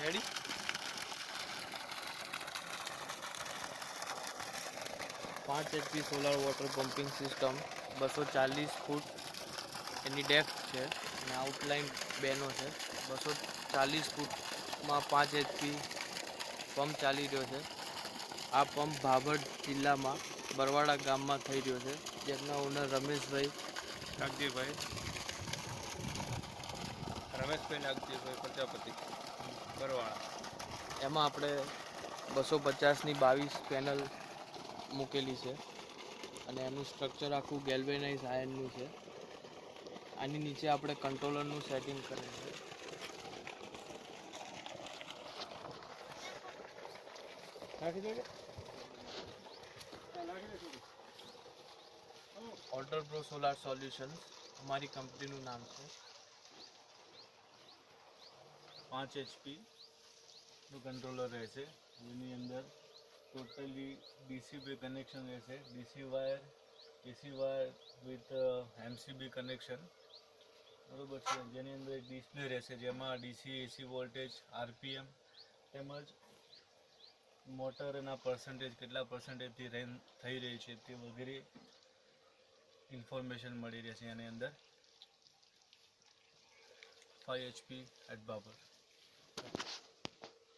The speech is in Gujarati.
રેડી? પાંચ HP solar water pumping system 240 ફૂટ એની ડેપ્થ છે અને આઉટલાઇન બેનો છે. 240 ફૂટમાં 5 HP પંપ ચાલી રહ્યો છે. આ પંપ ભાભર જિલ્લામાં બરવાડા ગામમાં થઈ રહ્યો છે, જેમના ઓનર રમેશભાઈ નાગજીભાઈ પ્રજાપતિ બરવાડા. એમાં આપણે 250ની 22 પેનલ મૂકેલી છે અને એનું સ્ટ્રક્ચર આખું ગેલ્વેનાઇઝ આયર્નનું છે. આની નીચે આપણે કંટ્રોલરનું સેટિંગ કરેલું છે. ઓલ્ટર પ્રો સોલાર સોલ્યુશન્સ અમારી કંપનીનું નામ છે. 5 HP નું કંટ્રોલર રહેશે, જેની અંદર ટોટલી DC બે કનેક્શન રહેશે. DC wire with MCB connection, બરોબર છે. જેની અંદર એક ડિસ્પ્લે રહેશે, જેમાં DC AC વોલ્ટેજ, RPM તેમજ મોટરના પર્સન્ટેજ, કેટલા પર્સન્ટેજથી રન થઈ રહી છે તે વગેરે ઇન્ફોર્મેશન મળી રહેશે. એની અંદર 5 HP એટ બાબર.